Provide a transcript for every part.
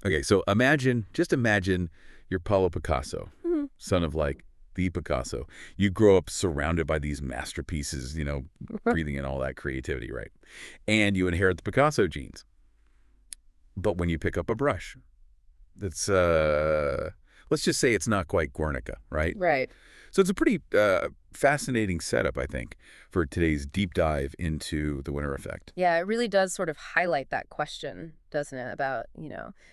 Okay, so just imagine you're Pablo Picasso, son of like the Picasso. You grow up surrounded by these masterpieces, breathing in all that creativity, right? And you inherit the Picasso genes. But when you pick up a brush, that's, let's just say it's not quite Guernica, right? Right. So it's a pretty fascinating setup, I think, for today's deep dive into the Winner effect. Yeah, it really does sort of highlight that question, doesn't it? About,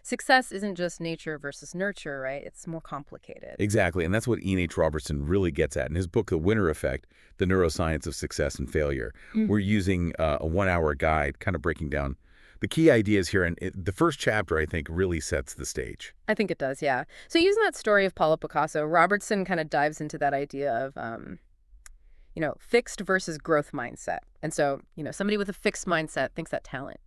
success isn't just nature versus nurture, right? It's more complicated. Exactly, and that's what Robertson really gets at. In his book, The Winner Effect, The Neuroscience of Success and Failure, we're using a 1-hour guide, kind of breaking down the key ideas here. And the first chapter, I think, really sets the stage. I think it does, yeah. So using that story of Pablo Picasso, Robertson kind of dives into that idea of, fixed versus growth mindset. And so, somebody with a fixed mindset thinks that talent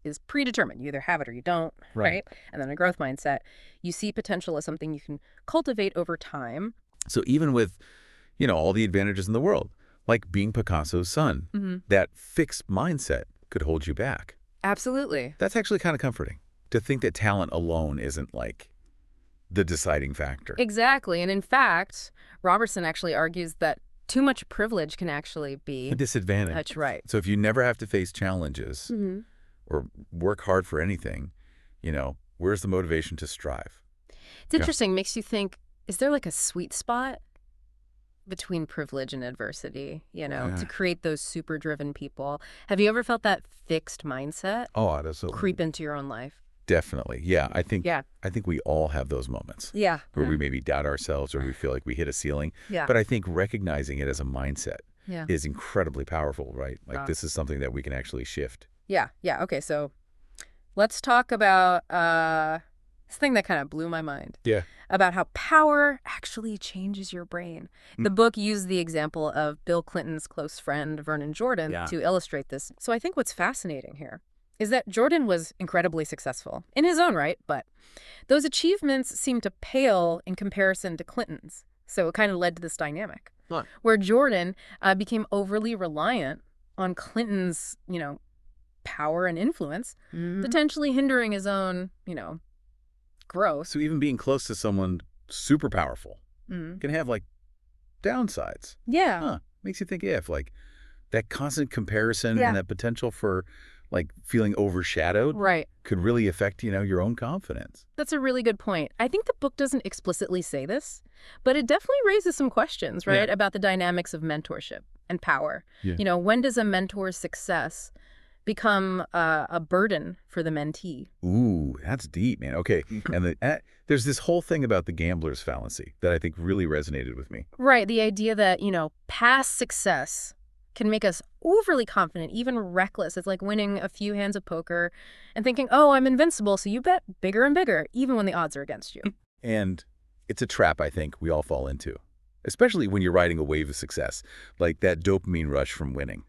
is predetermined. You either have it or you don't, right? And then a growth mindset, you see potential as something you can cultivate over time. So even with, all the advantages in the world, like being Picasso's son, that fixed mindset could hold you back. Absolutely. That's actually kind of comforting, to think that talent alone isn't like the deciding factor. Exactly. And in fact, Robertson actually argues that too much privilege can actually be a disadvantage. That's right. So if you never have to face challenges or work hard for anything, where's the motivation to strive? It's interesting. Makes you think, is there like a sweet spot between privilege and adversity, to create those super driven people? Have you ever felt that fixed mindset creep into your own life? Definitely. Yeah. I think we all have those moments. Yeah. Where we maybe doubt ourselves or we feel like we hit a ceiling. Yeah. But I think recognizing it as a mindset is incredibly powerful, right? Like this is something that we can actually shift. Yeah. Yeah. Okay. So let's talk about this thing that kind of blew my mind. Yeah. About how power actually changes your brain. The book used the example of Bill Clinton's close friend, Vernon Jordan, to illustrate this. So I think what's fascinating here is that Jordan was incredibly successful in his own right, but those achievements seem to pale in comparison to Clinton's. So it kind of led to this dynamic where Jordan became overly reliant on Clinton's, power and influence, potentially hindering his own, growth. So even being close to someone super powerful can have like downsides. Yeah. Makes you think if like that constant comparison and that potential for like feeling overshadowed could really affect, your own confidence. That's a really good point. I think the book doesn't explicitly say this, but it definitely raises some questions, right, about the dynamics of mentorship and power. Yeah. When does a mentor's success become a burden for the mentee? Ooh, that's deep, man. Okay. And there's this whole thing about the gambler's fallacy that I think really resonated with me. Right. The idea that, past success can make us overly confident, even reckless. It's like winning a few hands of poker and thinking, oh, I'm invincible, so you bet bigger and bigger, even when the odds are against you. And it's a trap I think we all fall into, especially when you're riding a wave of success, like that dopamine rush from winning.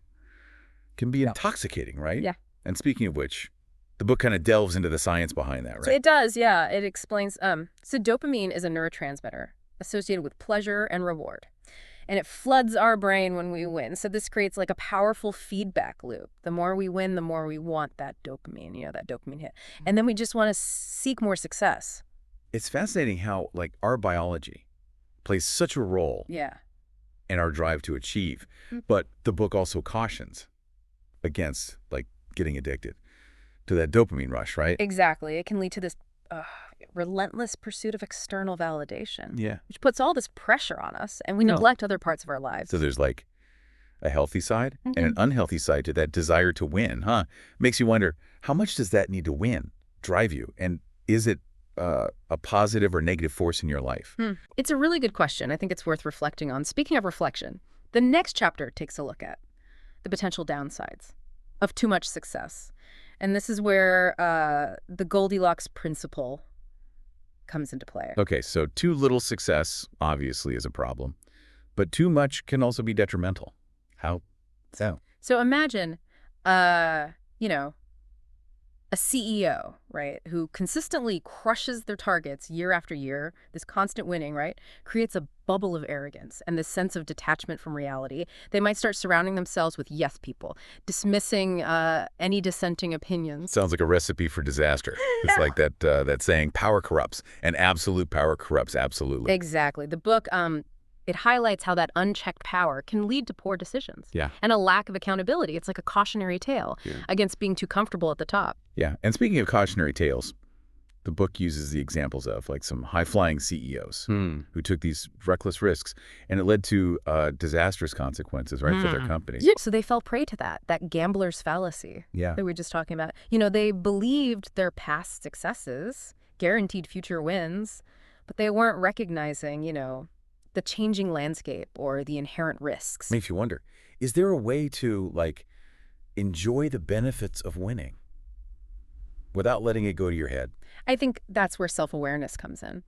Can be intoxicating, right? Yeah. And speaking of which, the book kind of delves into the science behind that, right? So it does, yeah. It explains, so dopamine is a neurotransmitter associated with pleasure and reward. And it floods our brain when we win. So this creates like a powerful feedback loop. The more we win, the more we want that dopamine, that dopamine hit. And then we just want to seek more success. It's fascinating how like our biology plays such a role in our drive to achieve. But the book also cautions against like getting addicted to that dopamine rush, right? Exactly. It can lead to this relentless pursuit of external validation, which puts all this pressure on us, and we neglect other parts of our lives. So there's like a healthy side and an unhealthy side to that desire to win, huh? Makes you wonder, how much does that need to drive you? And is it a positive or negative force in your life? It's a really good question. I think it's worth reflecting on. Speaking of reflection, the next chapter takes a look at the potential downsides of too much success. And this is where the Goldilocks principle comes into play. Okay, so too little success obviously is a problem, but too much can also be detrimental. How so? So imagine, a A CEO, right, who consistently crushes their targets year after year, this constant winning, right, creates a bubble of arrogance and this sense of detachment from reality. They might start surrounding themselves with yes people, dismissing any dissenting opinions. Sounds like a recipe for disaster. It's like that saying, power corrupts, and absolute power corrupts absolutely. Exactly. The book, it highlights how that unchecked power can lead to poor decisions. Yeah. And a lack of accountability. It's like a cautionary tale against being too comfortable at the top. Yeah. And speaking of cautionary tales, the book uses the examples of like some high-flying CEOs who took these reckless risks, and it led to disastrous consequences, right, for their companies. Yeah. So they fell prey to that gambler's fallacy that we were just talking about. You know, they believed their past successes guaranteed future wins, but they weren't recognizing, you know, the changing landscape or the inherent risks. Makes you wonder, is there a way to, like, enjoy the benefits of winning without letting it go to your head? I think that's where self-awareness comes in,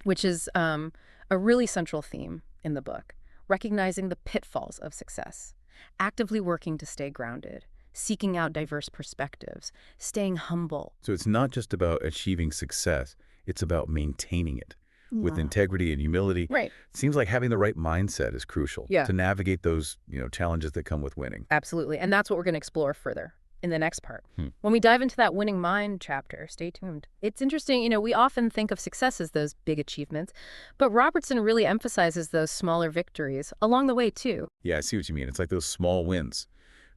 which is a really central theme in the book. Recognizing the pitfalls of success, actively working to stay grounded, seeking out diverse perspectives, staying humble. So it's not just about achieving success, it's about maintaining it with integrity and humility. Right. It seems like having the right mindset is crucial to navigate those, challenges that come with winning. Absolutely. And that's what we're going to explore further in the next part. When we dive into that winning mind chapter, stay tuned. It's interesting, we often think of success as those big achievements, but Robertson really emphasizes those smaller victories along the way too. Yeah, I see what you mean. It's like those small wins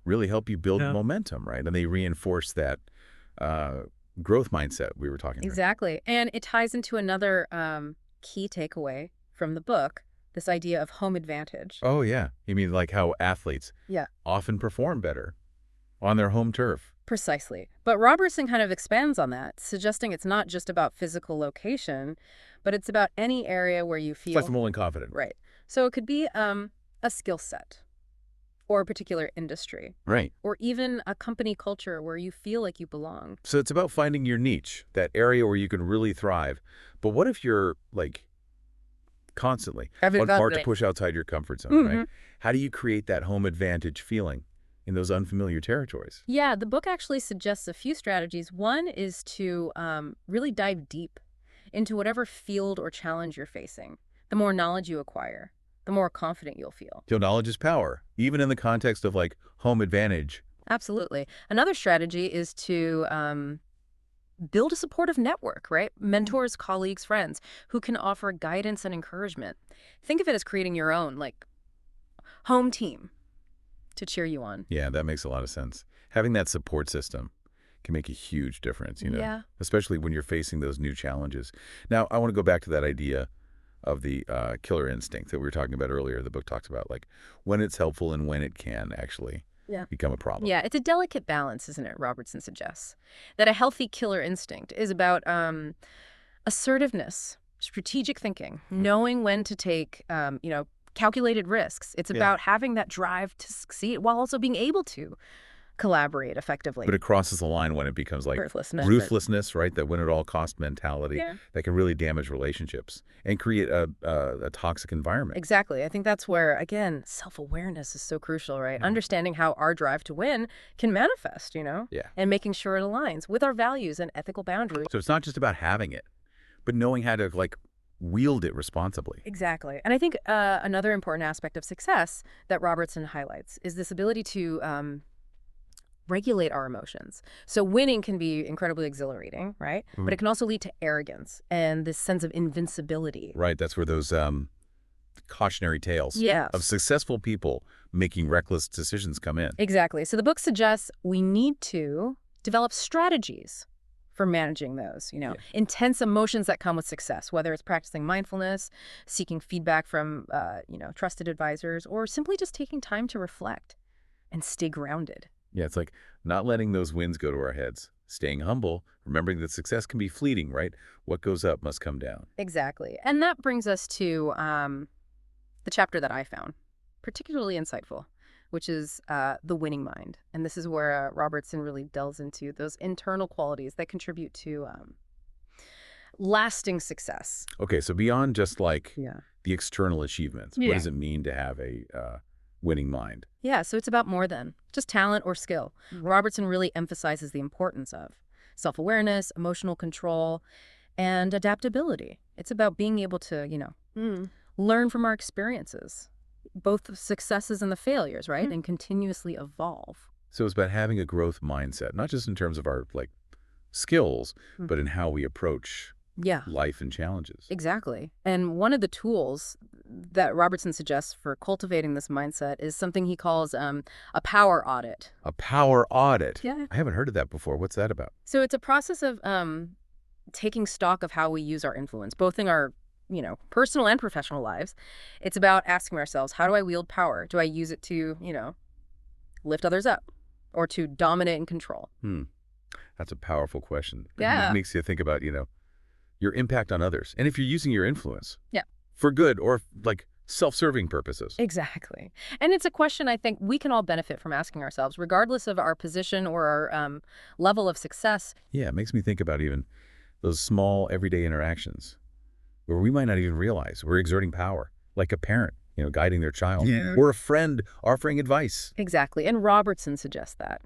really help you build momentum, right? And they reinforce that growth mindset we were talking about. Exactly. And it ties into another key takeaway from the book, this idea of home advantage. Oh, yeah. You mean like how athletes often perform better on their home turf. Precisely. But Robertson kind of expands on that, suggesting it's not just about physical location, but it's about any area where you feel Flexible and confident. Right. So it could be a skill set or a particular industry. Right. Or even a company culture where you feel like you belong. So it's about finding your niche, that area where you can really thrive. But what if you're like constantly hard to push outside your comfort zone, right? How do you create that home advantage feeling in those unfamiliar territories? Yeah, the book actually suggests a few strategies. One is to really dive deep into whatever field or challenge you're facing. The more knowledge you acquire, the more confident you'll feel. So knowledge is power, even in the context of like home advantage. Absolutely. Another strategy is to build a supportive network, right? Mentors, colleagues, friends who can offer guidance and encouragement. Think of it as creating your own, like, home team to cheer you on. Yeah, that makes a lot of sense. Having that support system can make a huge difference, Yeah. especially when you're facing those new challenges. Now, I want to go back to that idea of the killer instinct that we were talking about earlier. The book talks about like when it's helpful and when it can actually become a problem. Yeah, it's a delicate balance, isn't it? Robertson suggests that a healthy killer instinct is about assertiveness, strategic thinking, knowing when to take, calculated risks. It's about having that drive to succeed while also being able to collaborate effectively. But it crosses the line when it becomes like ruthlessness, right? That win-at-all-cost mentality that can really damage relationships and create a toxic environment. Exactly. I think that's where, again, self-awareness is so crucial, right? Understanding how our drive to win can manifest, and making sure it aligns with our values and ethical boundaries. So it's not just about having it, but knowing how to like wield it responsibly. Exactly. And I think another important aspect of success that Robertson highlights is this ability to regulate our emotions. So winning can be incredibly exhilarating, right? But it can also lead to arrogance and this sense of invincibility. Right. That's where those cautionary tales of successful people making reckless decisions come in. Exactly. So the book suggests we need to develop strategies for managing those, intense emotions that come with success, whether it's practicing mindfulness, seeking feedback from, trusted advisors, or simply just taking time to reflect and stay grounded. Yeah, it's like not letting those wins go to our heads, staying humble, remembering that success can be fleeting, right? What goes up must come down. Exactly. And that brings us to the chapter that I found particularly insightful, which is the winning mind. And this is where Robertson really delves into those internal qualities that contribute to lasting success. Okay, so beyond just like the external achievements, what does it mean to have a winning mind? Yeah, so it's about more than just talent or skill. Robertson really emphasizes the importance of self-awareness, emotional control, and adaptability. It's about being able to, learn from our experiences, both the successes and the failures, right? And continuously evolve. So it's about having a growth mindset, not just in terms of our skills, but in how we approach life and challenges. Exactly. And one of the tools that Robertson suggests for cultivating this mindset is something he calls a power audit. A power audit? Yeah. I haven't heard of that before. What's that about? So it's a process of taking stock of how we use our influence, both in our personal and professional lives. It's about asking ourselves, how do I wield power? Do I use it to, lift others up or to dominate and control? That's a powerful question. Yeah. It makes you think about, your impact on others. And if you're using your influence Yeah. for good or self-serving purposes. Exactly. And it's a question I think we can all benefit from asking ourselves, regardless of our position or our level of success. Yeah, it makes me think about even those small everyday interactions where we might not even realize we're exerting power, like a parent, guiding their child, or a friend offering advice. Exactly. And Robertson suggests that.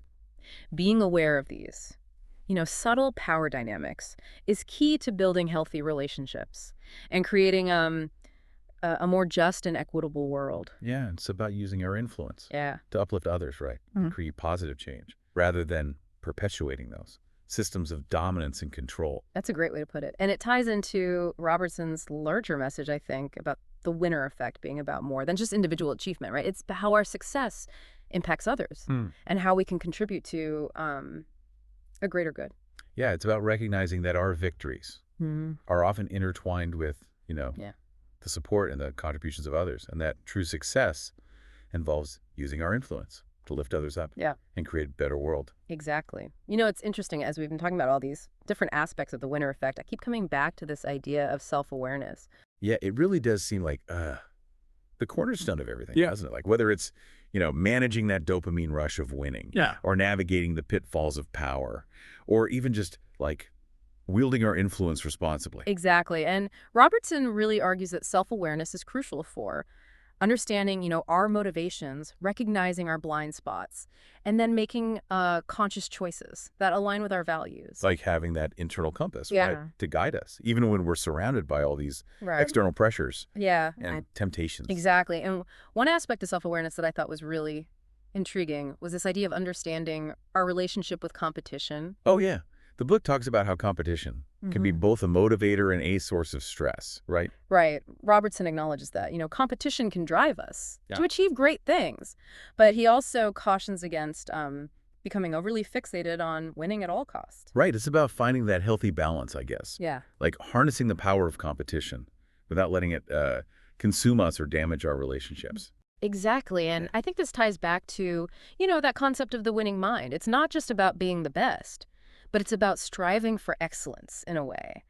Being aware of these, subtle power dynamics is key to building healthy relationships and creating a more just and equitable world. Yeah, it's about using our influence to uplift others, right? Create positive change rather than perpetuating those systems of dominance and control. That's a great way to put it. And it ties into Robertson's larger message, I think, about the winner effect being about more than just individual achievement, right? It's how our success impacts others and how we can contribute to a greater good. Yeah, it's about recognizing that our victories are often intertwined with, the support and the contributions of others, and that true success involves using our influence to lift others up and create a better world. Exactly. It's interesting, as we've been talking about all these different aspects of the winner effect, I keep coming back to this idea of self-awareness. Yeah, it really does seem like the cornerstone of everything, doesn't it? Like whether it's, managing that dopamine rush of winning or navigating the pitfalls of power, or even just wielding our influence responsibly. Exactly. And Robertson really argues that self-awareness is crucial for understanding, our motivations, recognizing our blind spots, and then making conscious choices that align with our values. Like having that internal compass, right, to guide us, even when we're surrounded by all these external pressures and temptations. Exactly. And one aspect of self-awareness that I thought was really intriguing was this idea of understanding our relationship with competition. Oh, yeah. The book talks about how competition can be both a motivator and a source of stress, right? Right. Robertson acknowledges that. Competition can drive us to achieve great things. But he also cautions against becoming overly fixated on winning at all costs. Right. It's about finding that healthy balance, I guess. Yeah. Like harnessing the power of competition without letting it consume us or damage our relationships. Exactly. And I think this ties back to, that concept of the winning mind. It's not just about being the best, but it's about striving for excellence in a way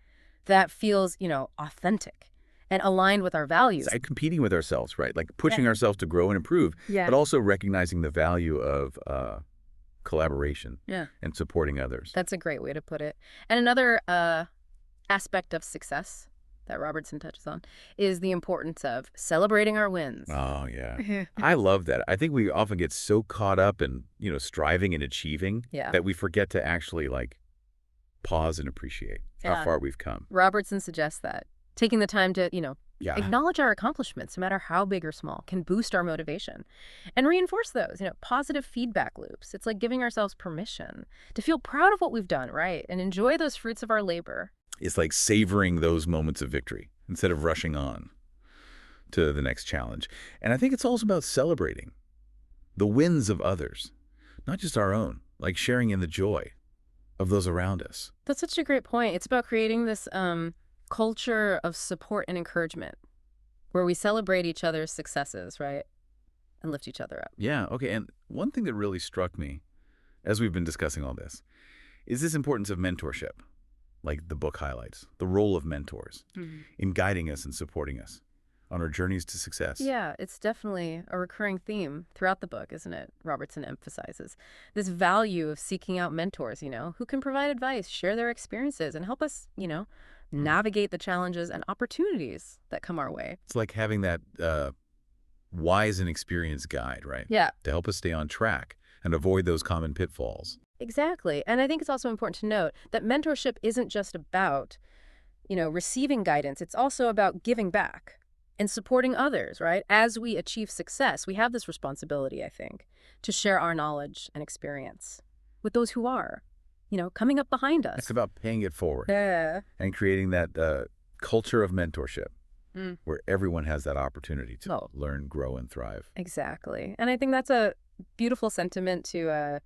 that feels, authentic and aligned with our values. It's competing with ourselves, right? Like pushing ourselves to grow and improve, but also recognizing the value of collaboration and supporting others. That's a great way to put it. And another aspect of success that Robertson touches on is the importance of celebrating our wins. Oh, yeah. I love that. I think we often get so caught up in, striving and achieving that we forget to actually pause and appreciate how far we've come. Robertson suggests that taking the time to, acknowledge our accomplishments, no matter how big or small, can boost our motivation and reinforce those, positive feedback loops. It's like giving ourselves permission to feel proud of what we've done, right? And enjoy those fruits of our labor. It's like savoring those moments of victory instead of rushing on to the next challenge. And I think it's also about celebrating the wins of others, not just our own, like sharing in the joy of those around us. That's such a great point. It's about creating this culture of support and encouragement where we celebrate each other's successes, right? And lift each other up. Yeah, okay. And one thing that really struck me as we've been discussing all this is this importance of mentorship. Like the book highlights, the role of mentors in guiding us and supporting us on our journeys to success. Yeah, it's definitely a recurring theme throughout the book, isn't it? Robertson emphasizes this value of seeking out mentors, who can provide advice, share their experiences, and help us, navigate the challenges and opportunities that come our way. It's like having that wise and experienced guide, right? Yeah. To help us stay on track and avoid those common pitfalls. Exactly. And I think it's also important to note that mentorship isn't just about, receiving guidance. It's also about giving back and supporting others, right? As we achieve success, we have this responsibility, I think, to share our knowledge and experience with those who are, coming up behind It's us. about paying it forward Yeah. and creating that culture of mentorship where everyone has that opportunity to learn, grow, and thrive. Exactly. And I think that's a beautiful sentiment to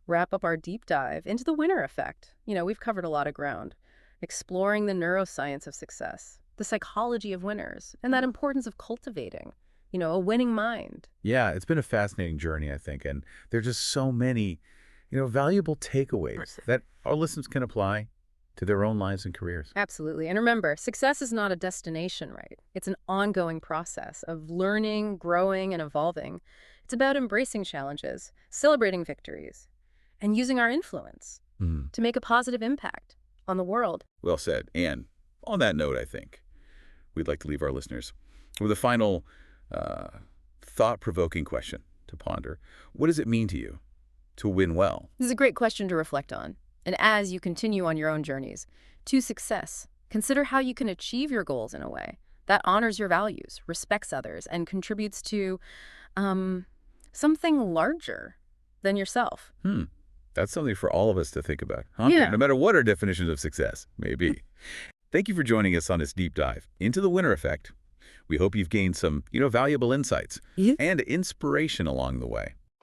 wrap up our deep dive into the winner effect. We've covered a lot of ground, exploring the neuroscience of success, the psychology of winners, and that importance of cultivating, a winning mind. Yeah, it's been a fascinating journey, I think, and there's just so many, valuable takeaways that our listeners can apply to their own lives and careers. Absolutely. And remember, success is not a destination, right? It's an ongoing process of learning, growing, and evolving. It's about embracing challenges, celebrating victories, and using our influence to make a positive impact on the world. Well said. And on that note, I think we'd like to leave our listeners with a final thought-provoking question to ponder. What does it mean to you to win well? This is a great question to reflect on. And as you continue on your own journeys to success, consider how you can achieve your goals in a way that honors your values, respects others, and contributes to something larger than yourself. That's something for all of us to think about, huh? Yeah. No matter what our definitions of success may be. Thank you for joining us on this deep dive into the winner effect. We hope you've gained some, valuable insights and inspiration along the way.